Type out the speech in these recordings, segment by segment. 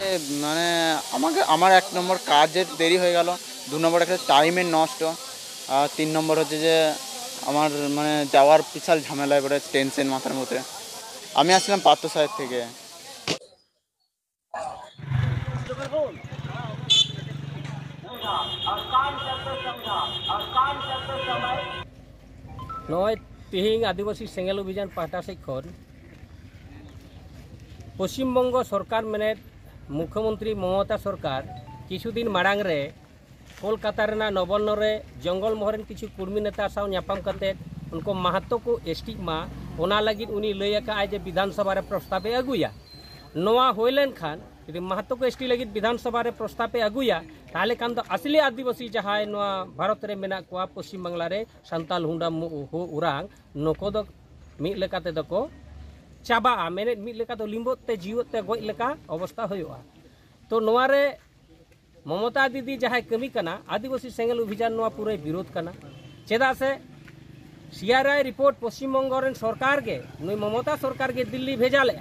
মানে আমার 1 নম্বর কাজের দেরি হয়ে গেল, 2 নম্বর একটা টাইমের নষ্ট, আর 3 নম্বর হচ্ছে যে আমার মানে যাওয়ার বিশাল ঝামেলা, এবারে টেনশন মাথার মধ্যে। আমি আসলাম পাত্রসাহেব থেকে। नय तिहिं आदिवासी सेंगेल अभियान पाहटा सेज खन पश्चिम बंग सरकार मेने मुख्यमंत्री ममता सरकार किछुदिन माड़ांग रे कोलकाता रेना नवान्न रे जंगल महरेन किछु कुर्मी नेता साव न्यापाम कते उनको महत्व को एसटी मा ओना लगिन उनी लई आका जे विधानसभा रे प्रस्ताव अगुया नोआ होइलेन खान यदि महत्व को एसटी लगिन विधानसभा रे प्रस्ताव अगुया ताले कान तो असली आदिवासी जहाय नोआ भारत रे मेना कोआ पश्चिम बांग्ला रे सांताल हुंडा हो उरांग नको दो मिद लेकाते दको चाबा मेने मिद लेका तो लिम्बोते जीवते गoj लेका अवस्था होयोआ। तो नोआ रे ममता दीदी जहाय कमी कना आदिवासी सेंगेल अभियान नोआ पूरे विरोध कना चेदा से CRI report Paschim Banga rain सरकार के नुई ममता सरकार के दिल्ली भेजा ले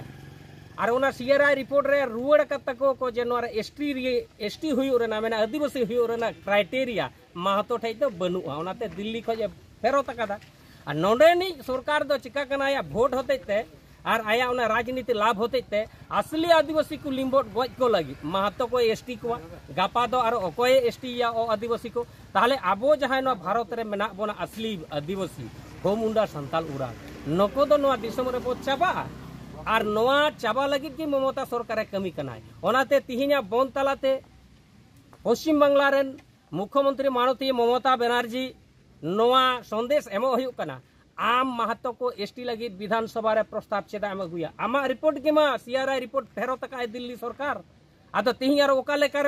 और उना सीआरआई रिपोर्ट रे रुवड़ कतको को जे नोआ एसटी हुई रेना मेना आदिवासी हुई रेना क्राइटेरिया महतो ठै तो बनुआ उनाते दिल्ली खो फेरो तकादा और नोडेनी सरकार दो चिका कना या वोट होते और आया उना राजनीति लाभ होते असली आदिवासी को लिम्बोट गज को लगी महतो को एसटी को गापा दो और अकोय एसटी या आदिवासी को ताहले आबो जहाय नो भारत रे मेना बोना असली आदिवासी हो मुंडा सांताल उरा नको दो नो दिसम रे बो चाबा और नोआ चाबा लगी कि ममता सरकार कमी कनाय ओनाते तिहिना बन तालाते पश्चिम बांग्ला रेन मुख्यमंत्री माननीय ममता बनर्जी नोआ संदेश एमो हुयुक कना आम महत्व को एसटी लगी विधानसभा रे प्रस्ताव चेदा एम अगुया आमा रिपोर्ट के मा सीआरआई रिपोर्ट फेरो तका दिल्ली सरकार आदो तिहिं आरो ओका लेकर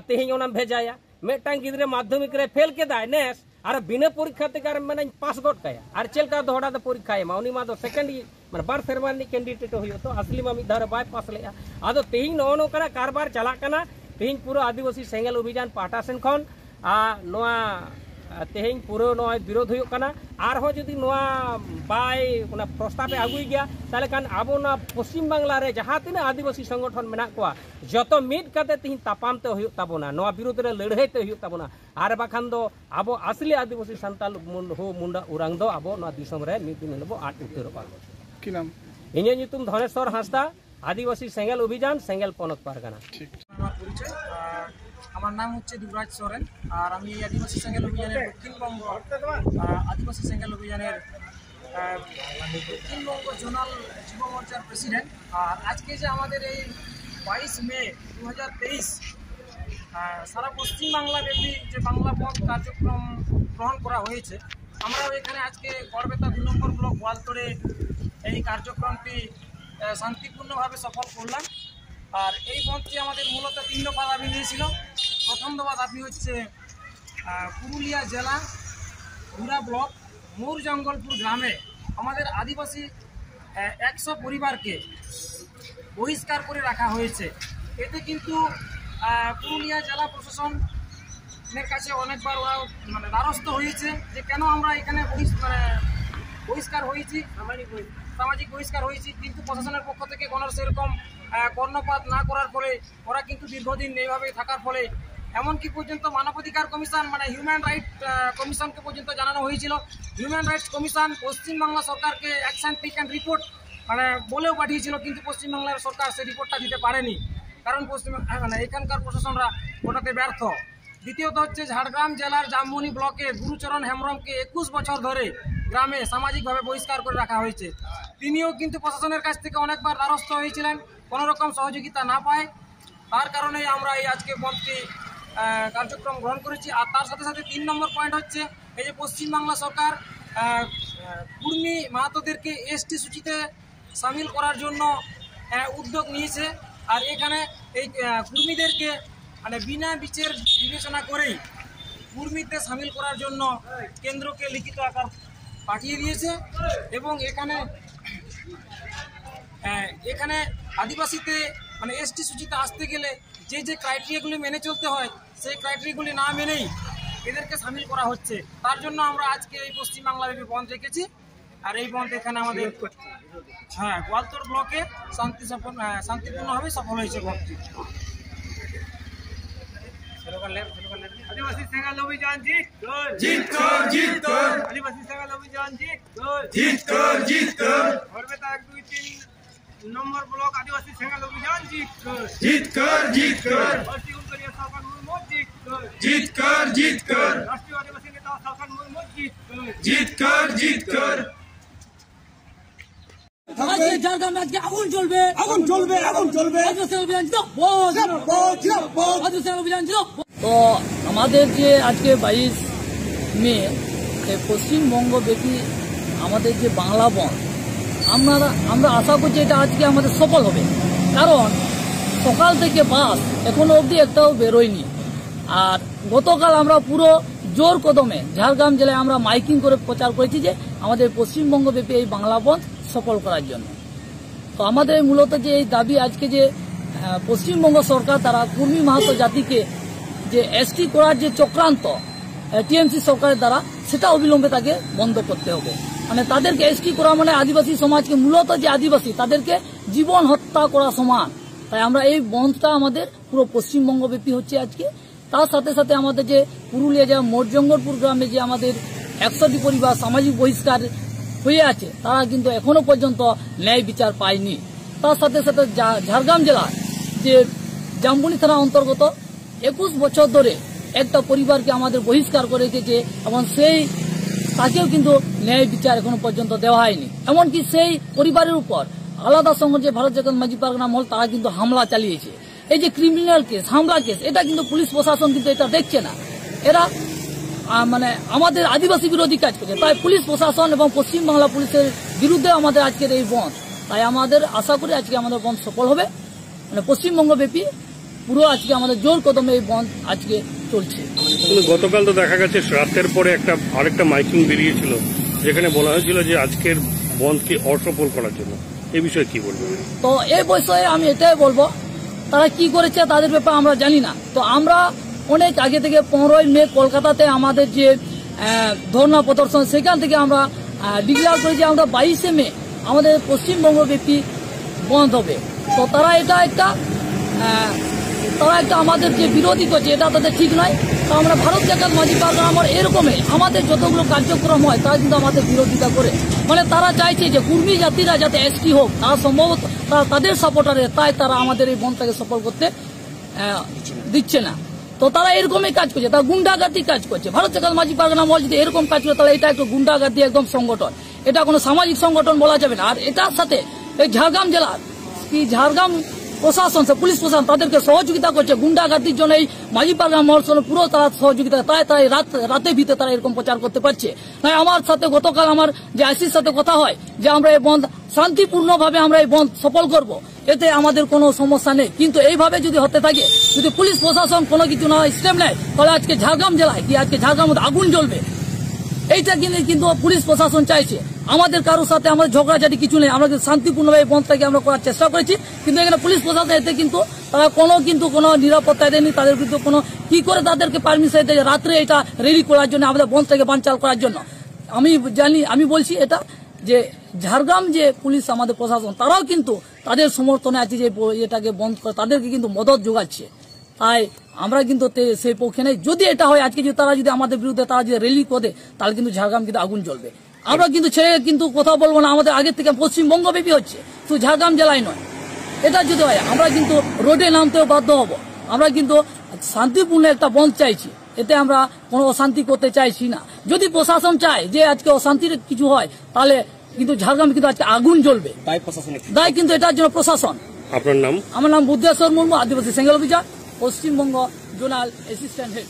तिहिं ओना भेजाया मेटांग गिद्रे माध्यमिक रे फेल के दाय नेस और बिना परीक्षा ते कार माने पास गट काया और चेलका दोहड़ा द परीक्षा एमा उनी मा दो सेकंड माने बार सेरमानी कैंडिडेट होयो तो असली मा मिद धारे बाय पास लेया आदो तिहिं नो नो करा कारबार चला कना तिहिं पूरा आदिवासी सेंगेल अभियान पाटा सेन खन नोआ तेहें पूरा नोआ विरोध हुयुक कना आर हो जदि नोआ बाय उना प्रस्ताव आगुई गया ताले कान आबो ना पश्चिम बांग्ला रे जहां तिना आदिवासी संगठन मेना कोआ जतो मिद काते तिहिं तापाम ते हुयुक ताबोना नोआ विरोध रे लड़ाई ते हुयुक ताबोना आर बाखान दो आबो असली आदिवासी सांताल हो मुंडा उरांग दो आबो नोआ दिसम रे मिद दिन बो आट उतरबा की नाम इने नितुम धनेश्वर हांसदा आदिवासी सेंगेल अभियान सेंगेल पनक पारगाना ठीक আমার নাম হচ্ছে দুবরাজ সোরেন আর আমি আদিবাসী সেঙ্গেল অভিযানের দক্ষিণবঙ্গ আদিবাসী সেঙ্গেল অভিযানের দক্ষিণবঙ্গ জোনাল যুব মোর্চার প্রেসিডেন্ট। আর আজকে যে আমাদের এই 22 মে 2023 সারা পশ্চিমবাংলাব্যাপী যে বাংলা পথ কার্যক্রম গ্রহণ করা হয়েছে আমরাও এখানে আজকে গড়বেতা 2 নম্বর ব্লক গোয়ালতোড়ে এই কার্যক্রমটি শান্তিপূর্ণভাবে সফল করলাম। আর এই বন্ধটি আমাদের মূলত 3 দফা দাবি নিয়েছিল। প্রথম দফা দাবি হচ্ছে পুরুলিয়া জেলা ঘুরা ব্লক মৌর জঙ্গলপুর গ্রামে আমাদের আদিবাসী 100 পরিবারকে বহিষ্কার করে রাখা হয়েছে। এতে কিন্তু পুরুলিয়া জেলা প্রশাসনের কাছে অনেকবার ওরা মানে দ্বারস্থ হয়েছে যে কেন আমরা এখানে বহিষ্কার হয়েছি, সামাজিক বহিষ্কার হয়েছি, কিন্তু প্রশাসনের পক্ষ থেকে কোনো সেরকম কর্ণপাত না করার ফলে ওরা কিন্তু দীর্ঘদিন এইভাবে থাকার ফলে এমনকি পর্যন্ত মানবাধিকার কমিশন মানে হিউম্যান রাইট কমিশনকে পর্যন্ত জানানো হয়েছিল। হিউম্যান রাইটস কমিশন পশ্চিমবাংলা সরকারকে অ্যাকশন টেক অ্যান্ড রিপোর্ট মানে বলেও পাঠিয়েছিল, কিন্তু পশ্চিমবাংলার সরকার সেই রিপোর্টটা দিতে পারেনি, কারণ মানে এখানকার প্রশাসনরা ওটাতে ব্যর্থ। দ্বিতীয়ত হচ্ছে ঝাড়গ্রাম জেলার জামমনি ব্লকে গুরুচরণ হেমব্রমকে 21 বছর ধরে গ্রামে সামাজিকভাবে বহিষ্কার করে রাখা হয়েছে। তিনিও কিন্তু প্রশাসনের কাছ থেকে অনেকবার দ্বারস্থ হয়েছিলেন, কোনো রকম সহযোগিতা না পায়। তার কারণেই আমরা এই আজকে বন্ধটি কার্যক্রম গ্রহণ করেছি। আর তার সাথে সাথে 3 নম্বর পয়েন্ট হচ্ছে এই যে পশ্চিমবাংলা সরকার কুর্মী মাহাতোদেরকে এসটি সূচিতে সামিল করার জন্য উদ্যোগ নিয়েছে। আর এখানে এই কুর্মীদেরকে মানে বিনা বিচার বিবেচনা করেই কুর্মীতে সামিল করার জন্য কেন্দ্রকে লিখিত আকার পাঠিয়ে দিয়েছে। এবং এখানে আদিবাসীতে মানে এসটি সূচিতে আসতে গেলে যে ক্রাইটেরিয়াগুলি মেনে চলতে হয় সেই ক্রাইটেরিয়াগুলি না মেনেই এদেরকে সামিল করা হচ্ছে। তার জন্য আমরা আজকে এই পশ্চিমবাংলাব্যাপী বন্ধ রেখেছি। আর এই বন্ধ এখানে আমাদের হ্যাঁ গোয়ালতোর ব্লকে শান্তিপূর্ণভাবে সফল হয়েছে বন্ধটি। आदिवासी संघर्ष अभियान जीत कर जीत कर आदिवासी संघर्ष अभियान जीत कर और बेटा 1 2 3 नंबर ब्लॉक आदिवासी संघर्ष अभियान जीत कर राष्ट्रीय उनकरिया सालखान मुर्मू जीत कर राष्ट्रीय आदिवासी नेता सालखान मुर्मू जीत कर আজকে ঝাড়গ্রামে আজকে আগুন চলবে আদিবাসী অভিযান ছিল। তো আমাদের যে আজকে 22 মে পশ্চিমবঙ্গ ব্যাপী আমাদের যে বাংলা বন্ধ আমরা আশা করছি এটা আজকে আমাদের সফল হবে, কারণ সকাল থেকে বাস এখনো অবধি একটাও বেরোয়নি। আর গতকাল আমরা পুরো জোর কদমে ঝাড়গ্রাম জেলায় আমরা মাইকিং করে প্রচার করেছি যে আমাদের পশ্চিমবঙ্গ ব্যাপী এই বাংলা বন্ধ সফল করার জন্য। তো আমাদের মূলত যে এই দাবি আজকে যে পশ্চিমবঙ্গ সরকার তারা কুর্মী মাহাতো জাতিকে যে এসটি করার যে চক্রান্ত টিএমসি সরকারের দ্বারা, সেটা অবিলম্বে তাকে বন্ধ করতে হবে। মানে তাদেরকে এসটি করা মানে আদিবাসী সমাজকে মূলত যে আদিবাসী তাদেরকে জীবন হত্যা করা সমান। তাই আমরা এই বন্ধটা আমাদের পুরো পশ্চিমবঙ্গ ব্যাপী হচ্ছে আজকে। তার সাথে সাথে আমাদের যে পুরুলিয়া যে মোটজঙ্গলপুর গ্রামে যে আমাদের 100টি পরিবার সামাজিক বহিষ্কার হয়ে আছে, তারা কিন্তু এখনো পর্যন্ত ন্যায় বিচার পায়নি। তার সাথে সাথে ঝাড়গ্রাম জেলার যে জামবনি থানা অন্তর্গত 21 বছর ধরে একটা পরিবারকে আমাদের বহিষ্কার করে রেখেছে এবং তাকেও কিন্তু ন্যায় বিচার এখনো পর্যন্ত দেওয়া হয়নি। এমনকি সেই পরিবারের উপর আলাদা সংঘ যে ভারত জাতীয় মাঝি পারগনা মহল তারা কিন্তু হামলা চালিয়েছে। এই যে ক্রিমিনাল কেস, হামলা কেস, এটা কিন্তু পুলিশ প্রশাসন কিন্তু এটা দেখছে না। এরা মানে আমাদের আদিবাসী বিরোধী কাজ করছে। তাই পুলিশ প্রশাসন এবং পশ্চিমবাংলা পুলিশের বিরুদ্ধে আমাদের আজকের এই বন্ধ। তাই আমাদের আশা করি আজকে আমাদের বন্ধ সফল হবে। মানে পশ্চিমবঙ্গ ব্যাপী পুরো আজকে আমাদের জোর কদমে এই বন্ধ আজকে চলছে। গতকাল তো দেখা গেছে রাতের পরে আরেকটা মাইকিং বেরিয়েছিল, যেখানে বলা হয়েছিল যে আজকের বন্ধকে অসফল করার জন্য। এই বিষয়ে কি বলবো? তো এই বিষয়ে আমি এটাই বলবো, তারা কি করেছে তাদের ব্যাপারে আমরা জানি না। তো আমরা অনেক আগে থেকে 15ই মে কলকাতাতে আমাদের যে ধর্ণা প্রদর্শন, সেখান থেকে আমরা ডিক্লেয়ার করি যে আমরা 22শে মে আমাদের পশ্চিমবঙ্গ ব্যাপী বন্ধ হবে। তো তারা একটা আমাদের যে বিরোধী করছে, এটা তাদের ঠিক নয়। তো আমরা ভারত জাতীয় মাঝি পারগনা আমার এরকমই আমাদের যতগুলো কার্যক্রম হয় তারা কিন্তু আমাদের বিরোধিতা করে। মানে তারা চাইছে যে কুর্মী জাতিরা যাতে এসটি হোক, তারা সম্ভবত তাদের সাপোর্টারে, তাই তারা আমাদের এই বন্ধটাকে সফল করতে দিচ্ছে না। তো তারা এরকমই কাজ করছে, তারা গুন্ডাগার্দি কাজ করছে। ভারত জাতীয় মাঝি পারগনা মহল যদি এরকম কাজ করে, তাহলে এটা একটু গুন্ডাগার্দি একদম সংগঠন, এটা কোনো সামাজিক সংগঠন বলা যাবে না। আর এটার সাথে এই ঝাড়গ্রাম জেলার ঝাড়গ্রাম প্রশাসন, পুলিশ প্রশাসন তাদেরকে সহযোগিতা করছে গুন্ডাগার্দির জন্য। এই মাঝি পারগনা মহল পুরো তারা সহযোগিতা, তাই রাতে ভিতরে তারা এরকম প্রচার করতে পারছে। তাই আমার সাথে গতকাল আমার যে আইসির সাথে কথা হয় যে আমরা এই বন্ধ শান্তিপূর্ণভাবে আমরা এই বন্ধ সফল করব, এতে আমাদের কোনো সমস্যা নেই। কিন্তু এইভাবে যদি হতে থাকে, যদি পুলিশ প্রশাসন কোনো কিছু না স্টেপ নেয়, তাহলে আজকে ঝাড়গ্রাম জেলায় আজকে ঝাড়গ্রাম মধ্যে আগুন জ্বলবে। এইটা কিন্তু পুলিশ প্রশাসন চাইছে। আমাদের কারোর সাথে আমাদের ঝগড়াঝাটি কিছু নেই, আমরা শান্তিপূর্ণভাবে এই বন্ধটাকে আমরা করার চেষ্টা করেছি। কিন্তু এখানে পুলিশ প্রশাসন এতে কিন্তু তারা কোনো নিরাপত্তা দেয়নি। তাদের কিন্তু কোনো কি করে তাদেরকে পারমিশন দেয় রাত্রে এটা রেডি করার জন্য, আমাদের বন্ধটাকে বানচাল করার জন্য। আমি বলছি এটা যে ঝাড়গ্রাম যে পুলিশ আমাদের প্রশাসন তারাও কিন্তু তাদের সমর্থনে আছে যে এটাকে বন্ধ করে, তাদেরকে কিন্তু মদত যোগাচ্ছে। তাই আমরা কিন্তু সেই পক্ষে নেই। যদি এটা হয় আজকে যদি তারা যদি আমাদের বিরুদ্ধে তারা যদি র্যালি করে, তাহলে কিন্তু ঝাড়গ্রাম কিন্তু আগুন জ্বলবে। আমরা কিন্তু ছেড়ে কিন্তু কথা বলবো না। আমাদের আগের থেকে পশ্চিমবঙ্গ ব্যাপী হচ্ছে, শুধু ঝাড়গ্রাম জেলায় নয়। এটা যদি হয় আমরা কিন্তু রোডে নামতেও বাধ্য হব। আমরা কিন্তু শান্তিপূর্ণ একটা বন্ধ চাইছি, এতে আমরা কোনো অশান্তি করতে চাইছি না। যদি প্রশাসন চায় যে আজকে অশান্তির কিছু হয়, তাহলে কিন্তু ঝাড়গ্রাম কিন্তু আজকে আগুন জ্বলবে। দায় কিন্তু এটার জন্য প্রশাসন। আপনার নাম? আমার নাম বুদ্ধেশ্বর মুর্মু, আদিবাসী সেঙ্গেল অভিযান পশ্চিমবঙ্গ জোনাল অ্যাসিস্ট্যান্ট হেড।